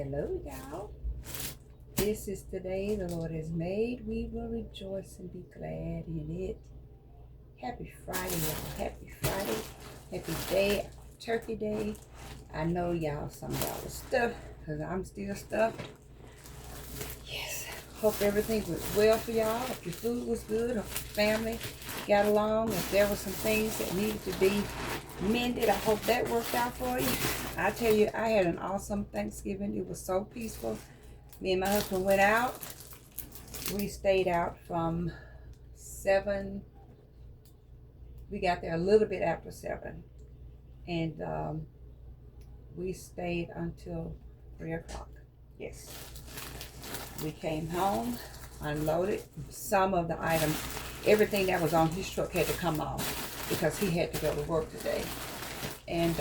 Hello, y'all. This is the day the Lord has made. We will rejoice and be glad in it. Happy Friday, y'all. Happy Friday. Happy day, Turkey Day. I know y'all, some of y'all are stuffed because I'm still stuffed. Yes. Hope everything was well for y'all. If your food was good, hope your family got along. If there were some things that needed to be mended, I hope that worked out for you. I tell you, I had an awesome Thanksgiving. It was so peaceful. Me and my husband went out. We stayed out from 7. We got there a little bit after 7. And we stayed until 3 o'clock. Yes. We came home, unloaded some of the items. Everything that was on his truck had to come off because he had to go to work today. And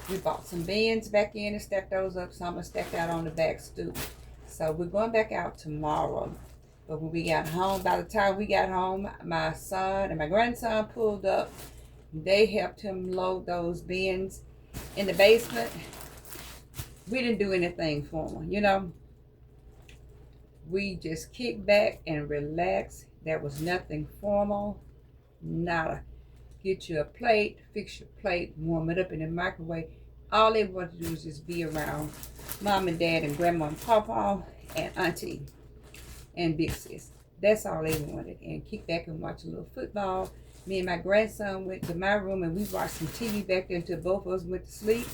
we bought some bins back in and stacked those up. Some are stacked out on the back stoop. So we're going back out tomorrow. But when we got home, by the time we got home, my son and my grandson pulled up. They helped him load those bins in the basement. We didn't do anything for them, you know. We just kicked back and relaxed. There was nothing formal, nada. Get you a plate, fix your plate, warm it up in the microwave. All they want to do is just be around mom and dad and grandma and papa and auntie and big sis. That's all they wanted. And kick back and watch a little football. Me and my grandson went to my room and we watched some TV back there until both of us went to sleep.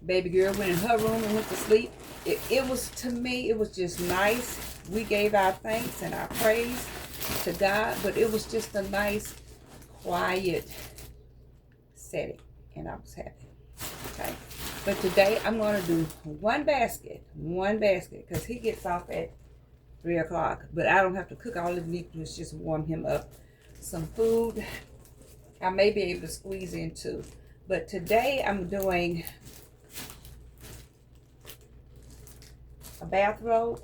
Baby girl went in her room and went to sleep. It was, to me, it was just nice. We gave our thanks and our praise to God, but it was just a nice, quiet setting, and I was happy. Okay, but today I'm going to do one basket, because he gets off at 3 o'clock, but I don't have to cook all the meat, just warm him up some food. I may be able to squeeze in two, but today I'm doing a bathrobe.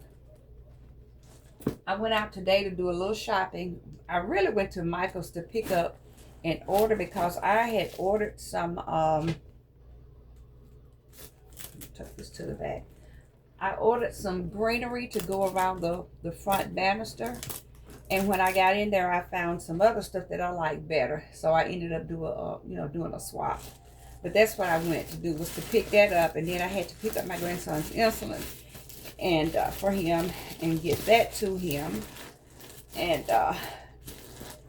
I went out today to do a little shopping. I really went to Michael's to pick up and order because I had ordered some, tuck this to the back. I ordered some greenery to go around the front banister. And when I got in there, I found some other stuff that I like better. So I ended up doing a swap. But that's what I went to do, was to pick that up. And then I had to pick up my grandson's insulin and for him and get that to him. And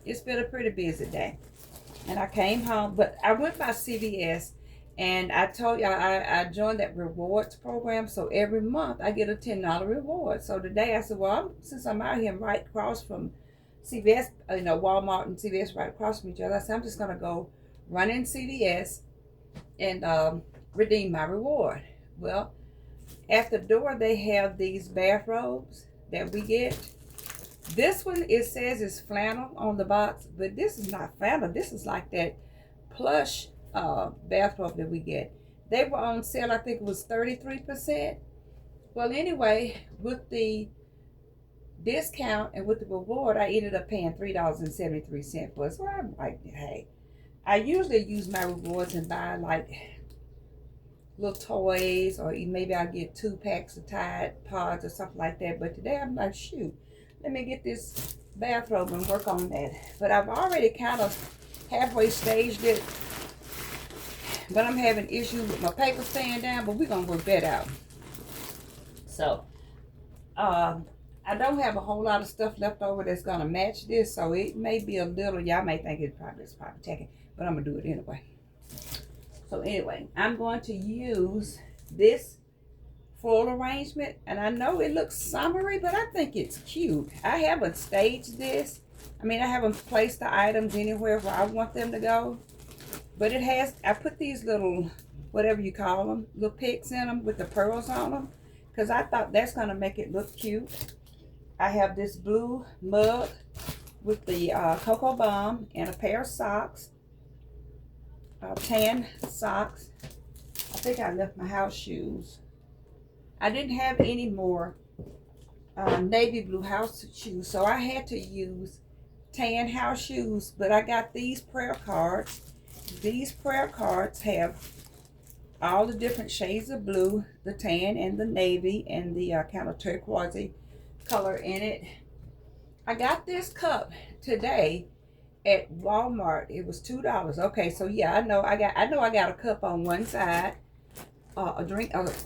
it's been a pretty busy day. And I came home, but I went by CVS, and I told y'all I joined that rewards program. So every month I get a $10 reward. So today I said, well, since I'm out here right across from CVS, Walmart and CVS right across from each other, I said I'm just gonna go run in CVS and redeem my reward. Well, at the door they have these bathrobes that we get. This one, it says it's flannel on the box, but this is not flannel. This is like that plush bathrobe that we get. They were on sale, I think it was 33%. Well, anyway, with the discount and with the reward, I ended up paying $3.73 for it. So I'm like, hey, I usually use my rewards and buy like little toys, or maybe I'll get 2 packs of Tide Pods or something like that. But today I'm like, shoot, let me get this bathrobe and work on that. But I've already kind of halfway staged it. But I'm having issues with my paper staying down, but we're going to work that out. So, I don't have a whole lot of stuff left over that's going to match this. So it may be a little, y'all may think it's probably tacky, but I'm going to do it anyway. So anyway, I'm going to use this floral arrangement, and I know it looks summery, but I think it's cute. I haven't staged this. I haven't placed the items anywhere where I want them to go, but it has, I put these little, whatever you call them, little picks in them with the pearls on them, because I thought that's going to make it look cute. I have this blue mug with the cocoa bomb and a pair of socks, tan socks. I think I left my house shoes. I didn't have any more navy blue house shoes, so I had to use tan house shoes, but I got these prayer cards. These prayer cards have all the different shades of blue, the tan and the navy and the kind of turquoise color in it. I got this cup today at Walmart. It was $2. Okay, so yeah, I know I got a cup on one side, a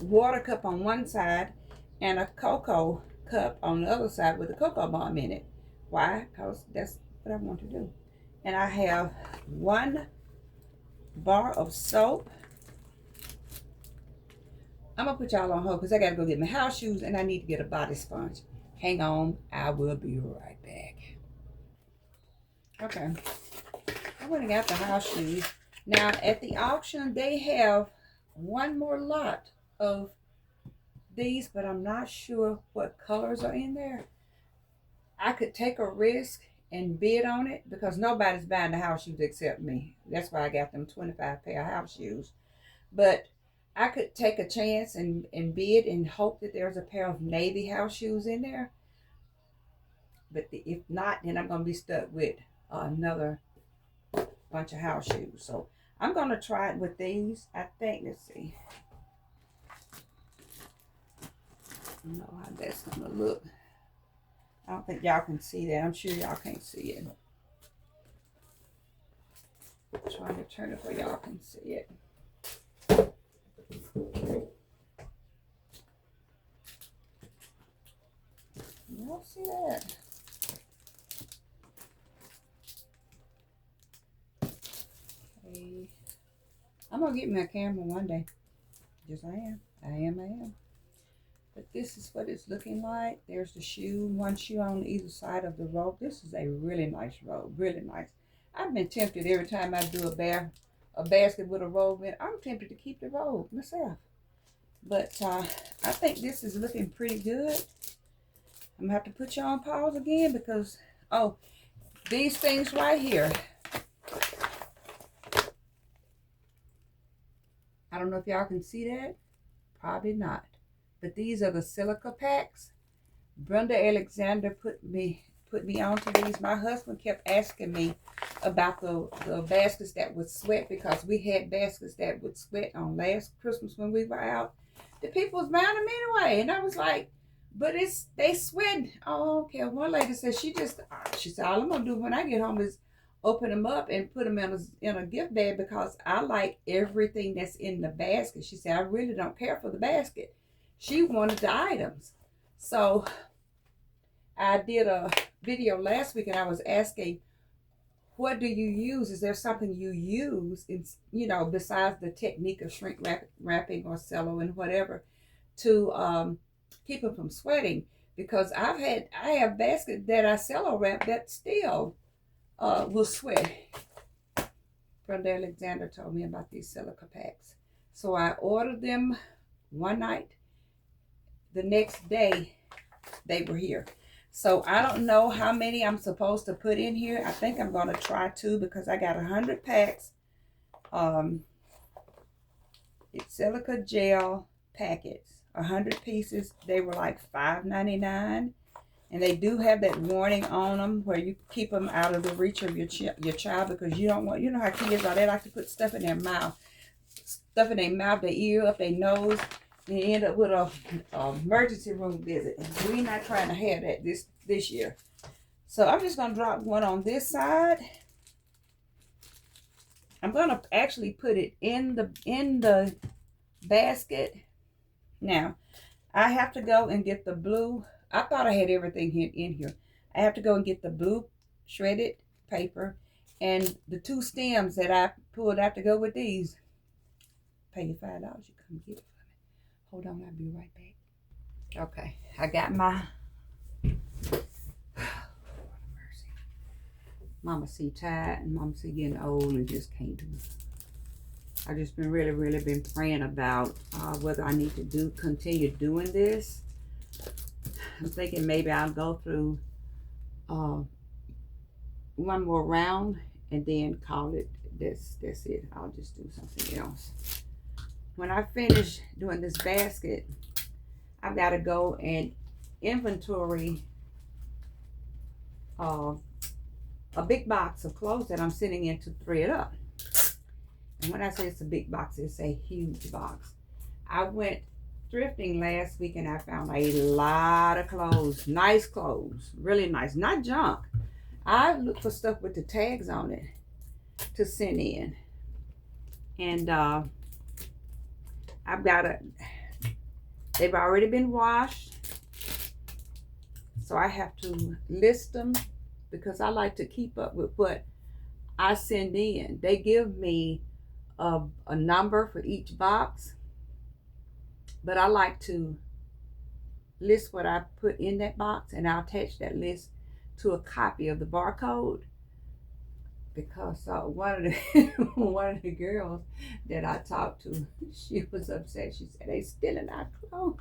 water cup on one side, and a cocoa cup on the other side with a cocoa bomb in it. Why? Because that's what I want to do. And I have 1 bar of soap. I'm gonna put y'all on hold because I gotta go get my house shoes and I need to get a body sponge. Hang on, I will be right back. Okay, I went and got the house shoes. Now at the auction they have one more lot of these, but I'm not sure what colors are in there. I could take a risk and bid on it because nobody's buying the house shoes except me. That's why I got them 25 pair of house shoes. But I could take a chance and bid and hope that there's a pair of navy house shoes in there. But if not, then I'm going to be stuck with another bunch of house shoes. So I'm going to try it with these. I think, let's see. I don't know how that's going to look. I don't think y'all can see that. I'm sure y'all can't see it. I'm trying to turn it where y'all can see it. Y'all see that? Okay. I'm going to get me a camera one day. Yes, I am. But this is what it's looking like. There's the shoe, one shoe on either side of the robe. This is a really nice robe, really nice. I've been tempted every time I do a basket with a robe in. I'm tempted to keep the robe myself. But I think this is looking pretty good. I'm gonna have to put you on pause again because, oh, these things right here. I don't know if y'all can see that. Probably not. But these are the silica packs. Brenda Alexander put me onto these. My husband kept asking me about the baskets that would sweat because we had baskets that would sweat on last Christmas when we were out. The people was buying them anyway. And I was like, but they sweat. Oh, okay. One lady said she said, all I'm going to do when I get home is open them up and put them in a gift bag because I like everything that's in the basket. She said, I really don't care for the basket. She wanted the items. So I did a video last week and I was asking, what do you use? Is there something you use, besides the technique of shrink wrapping or cello and whatever to keep them from sweating? Because I have baskets that I cello wrap that still will sweat. Brenda Alexander told me about these silica packs. So I ordered them one night. The next day, they were here. So I don't know how many I'm supposed to put in here. I think I'm going to try 2 because I got 100 packs. It's silica gel packets, 100 pieces. They were like $5.99. And they do have that warning on them where you keep them out of the reach of your child because you don't want, you know how kids are. They like to put stuff in their mouth. Stuff in their mouth, their ear, up their nose. And you end up with a emergency room visit. And we're not trying to have that this year. So I'm just going to drop one on this side. I'm going to actually put it in the basket. Now, I have to go and get the blue. I thought I had everything in here. I have to go and get the blue shredded paper and the 2 stems that I pulled out to go with these. Pay you $5. You come get it. Hold on, I'll be right back. Okay, I got my Mama C tired and Mama C getting old and just can't do it. I've just been really been praying about whether I need to continue doing this. I'm thinking maybe I'll go through one more round and then call it that's it. I'll just do something else. When I finish doing this basket, I've got to go and inventory a big box of clothes that I'm sending in to thread up. And when I say it's a big box, it's a huge box. I went thrifting last week and I found a lot of clothes. Nice clothes. Really nice. Not junk. I look for stuff with the tags on it to send in. And I've got they've already been washed. So I have to list them because I like to keep up with what I send in. They give me a number for each box, but I like to list what I put in that box, and I'll attach that list to a copy of the barcode, because one of the one of the girls that I talked to, she was upset. She said they stealing our clothes.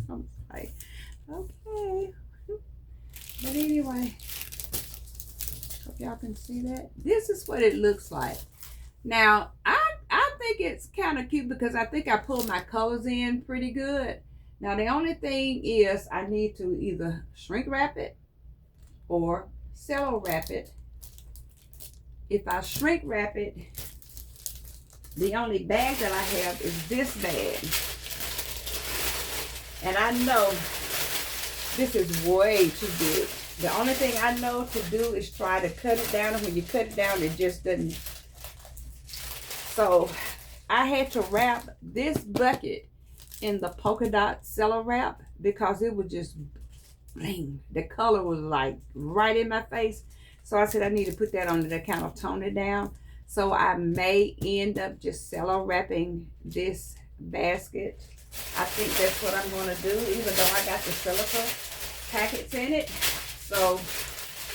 I was like, okay, but anyway, hope y'all can see that. This is what it looks like. Now I think it's kind of cute because I think I pulled my colors in pretty good. Now the only thing is I need to either shrink wrap it or cello wrap it. If I shrink wrap it, the only bag that I have is this bag. And I know this is way too big. The only thing I know to do is try to cut it down, and when you cut it down, it just doesn't. So I had to wrap this bucket in the polka dot cello wrap because it was just bling. The color was like right in my face. So I said I need to put that on to kind of tone it down. So I may end up just cello wrapping this basket. I think that's what I'm going to do, even though I got the silica packets in it. So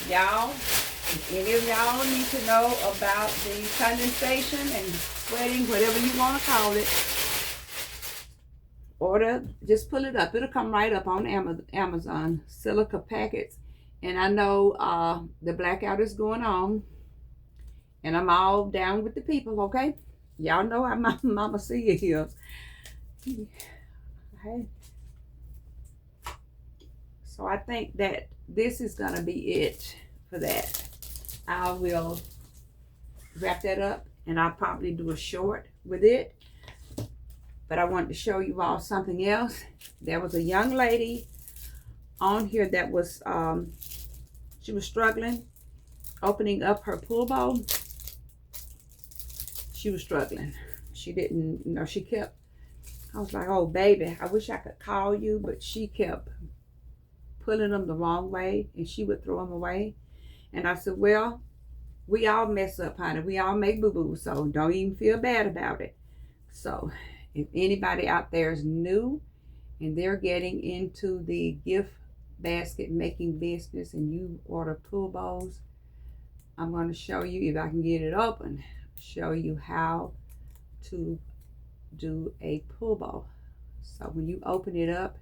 y'all, if any of y'all need to know about the condensation and sweating, whatever you want to call it, order, just pull it up. It'll come right up on Amazon, silica packets. And I know the blackout is going on, and I'm all down with the people, okay? Y'all know how my mama see it here. Okay. So I think that this is gonna be it for that. I will wrap that up, and I'll probably do a short with it. But I wanted to show you all something else. There was a young lady on here that was she was struggling opening up her pool bowl. She was struggling. She didn't, you know, she kept, I was like, oh baby, I wish I could call you, but she kept pulling them the wrong way, and she would throw them away. And I said, well, we all mess up, honey. We all make boo-boos, so don't even feel bad about it. So if anybody out there is new and they're getting into the gift basket making business and you order pool bowls, I'm going to show you, if I can get it open, show you how to do a pool bowl. So when you open it up,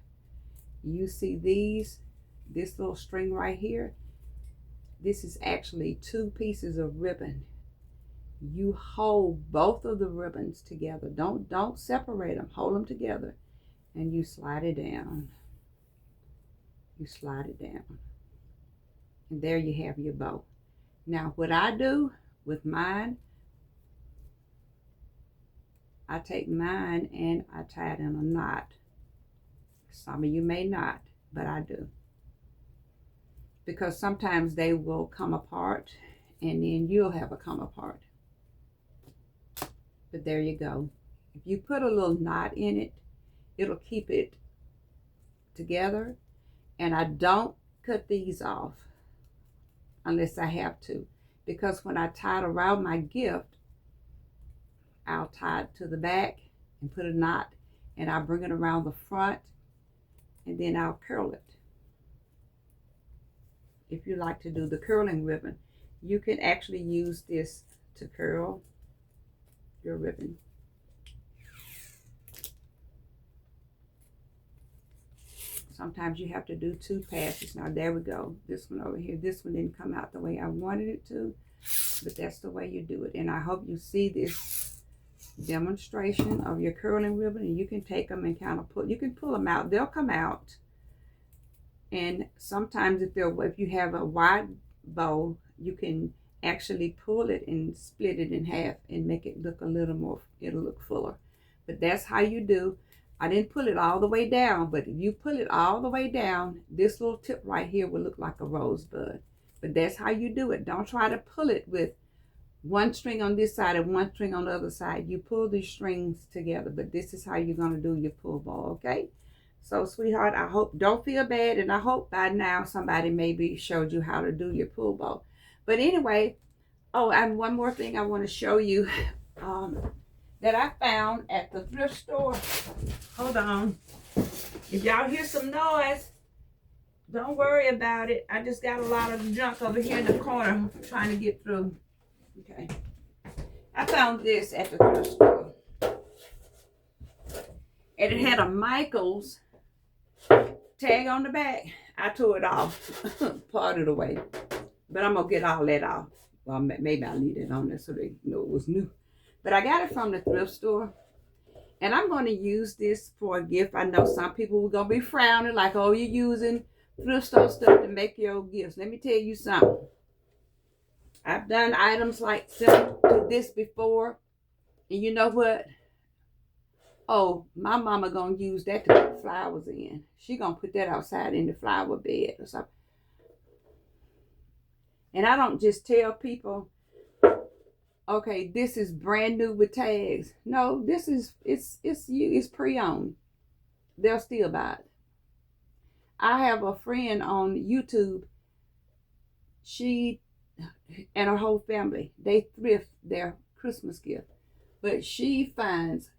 you see this little string right here. This is actually 2 pieces of ribbon. You hold both of the ribbons together. Don't separate them. Hold them together, and you slide it down. You slide it down, and there you have your bow. Now what I do with mine, I take mine and I tie it in a knot. Some of you may not, but I do, because sometimes they will come apart and then you'll have a come apart. But there you go. If you put a little knot in it, it'll keep it together. And I don't cut these off unless I have to, because when I tie it around my gift, I'll tie it to the back and put a knot, and I'll bring it around the front, and then I'll curl it. If you like to do the curling ribbon, you can actually use this to curl your ribbon. Sometimes you have to do 2 passes. Now there we go. This one over here, this one didn't come out the way I wanted it to, but that's the way you do it. And I hope you see this demonstration of your curling ribbon, and you can take them and kind of pull, you can pull them out. They'll come out. And sometimes if you have a wide bow, you can actually pull it and split it in half and make it look a little more, it'll look fuller. But that's how you do. I didn't pull it all the way down, but if you pull it all the way down, this little tip right here will look like a rosebud. But that's how you do it. Don't try to pull it with one string on this side and one string on the other side. You pull these strings together, but this is how you're going to do your pull ball, okay? So, sweetheart, I hope, don't feel bad, and I hope by now somebody maybe showed you how to do your pull ball. But anyway, oh, and one more thing I want to show you that I found at the thrift store. Hold on. If y'all hear some noise, don't worry about it. I just got a lot of junk over here in the corner I'm trying to get through. Okay. I found this at the thrift store. And it had a Michaels tag on the back. I tore it off, parted away. But I'm going to get all that off. Well, maybe I'll leave it on there so they know it was new. But I got it from the thrift store. And I'm going to use this for a gift. I know some people are going to be frowning like, oh, you're using thrift store stuff to make your gifts. Let me tell you something. I've done items like similar to this before. And you know what? Oh, my mama going to use that to put flowers in. She going to put that outside in the flower bed or something. And I don't just tell people, okay, this is brand new with tags. No, this is, it's pre-owned. They'll still buy it. I have a friend on YouTube. She and her whole family, they thrift their Christmas gift. But she finds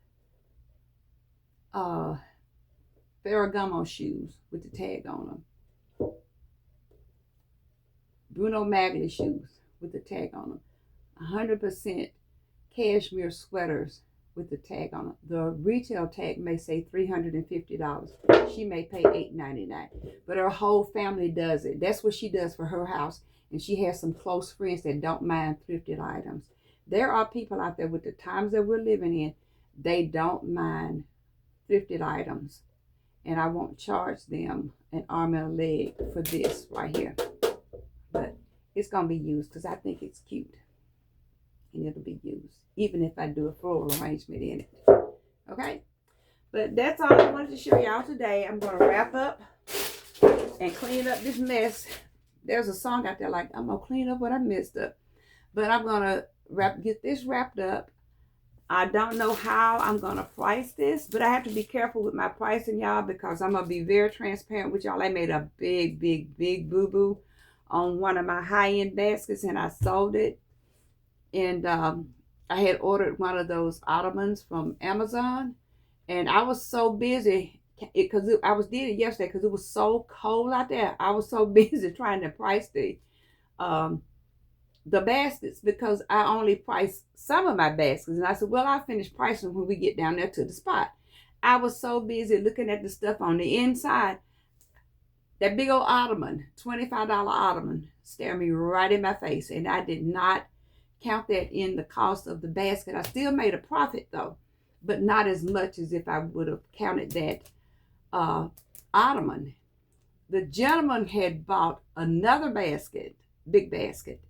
Ferragamo shoes with the tag on them. Bruno Magli shoes with the tag on them. 100% cashmere sweaters with the tag on them. The retail tag may say $350. She may pay $8.99. But her whole family does it. That's what she does for her house. And she has some close friends that don't mind thrifted items. There are people out there with the times that we're living in, they don't mind thrifted items. And I won't charge them an arm and a leg for this right here. But it's going to be used because I think it's cute. And it'll be used. Even if I do a floral arrangement in it. Okay? But that's all I wanted to show y'all today. I'm going to wrap up and clean up this mess. There's a song out there like, I'm going to clean up what I messed up. But I'm going to get this wrapped up. I don't know how I'm going to price this, but I have to be careful with my pricing, y'all, because I'm going to be very transparent with y'all. I made a big, big, big boo-boo on one of my high-end baskets, and I sold it. And I had ordered one of those ottomans from Amazon, and I was so busy because I did it yesterday because it was so cold out there. I was so busy trying to price the baskets because I only priced some of my baskets. And I said, well, I'll finish pricing when we get down there to the spot. I was so busy looking at the stuff on the inside. That big old ottoman, $25 ottoman, stared me right in my face. And I did not count that in the cost of the basket. I still made a profit though, but not as much as if I would have counted that ottoman. The gentleman had bought another basket, big basket.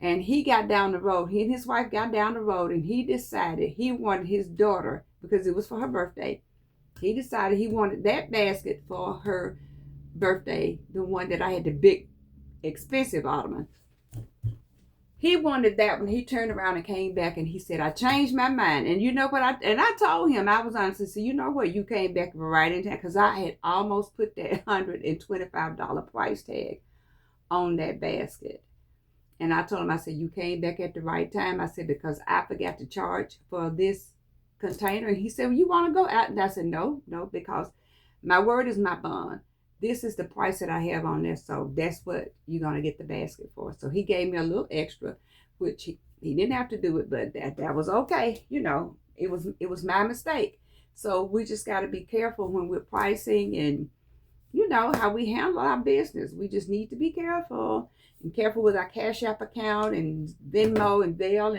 And he got down the road. He and his wife got down the road and he decided he wanted his daughter, because it was for her birthday, he decided he wanted that basket for her birthday, the one that I had, the big, expensive ottoman. He wanted that one. He turned around and came back and he said, I changed my mind. And you know what? I told him, I was honest and said, you know what? You came back right in time because I had almost put that $125 price tag on that basket. And I told him, I said, you came back at the right time. I said, because I forgot to charge for this container. And he said, well, you want to go out? And I said, no, because my word is my bond. This is the price that I have on there. So that's what you're going to get the basket for. So he gave me a little extra, which he didn't have to do it, but that was okay. You know, it was my mistake. So we just got to be careful when we're pricing and, you know, how we handle our business. We just need to be careful. And careful with our Cash App account and Venmo and Zelle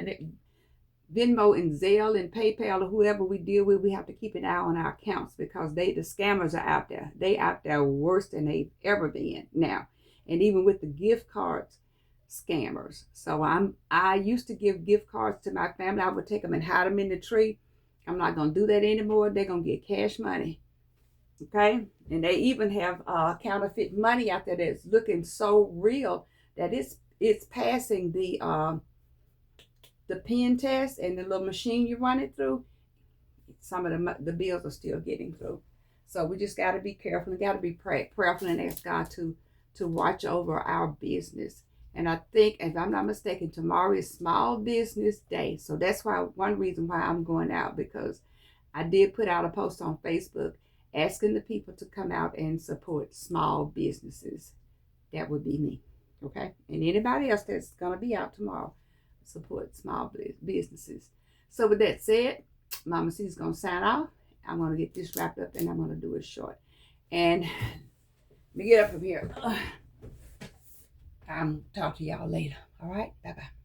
and PayPal or whoever we deal with. We have to keep an eye on our accounts because the scammers are out there. They out there worse than they've ever been now. And even with the gift cards, scammers. So I used to give gift cards to my family. I would take them and hide them in the tree. I'm not gonna do that anymore. They're gonna get cash money. Okay, and they even have counterfeit money out there that's looking so real that it's passing the pen test and the little machine you run it through. Some of the bills are still getting through. So we just got to be careful and got to be prayerful and ask God to watch over our business. And I think, if I'm not mistaken, tomorrow is Small Business Day. So that's why one reason why I'm going out, because I did put out a post on Facebook asking the people to come out and support small businesses. That would be me. Okay? And anybody else that's going to be out tomorrow, support small businesses. So with that said, Mama C's going to sign off. I'm going to get this wrapped up and I'm going to do it short. And let me get up from here. I'll talk to y'all later. All right? Bye-bye.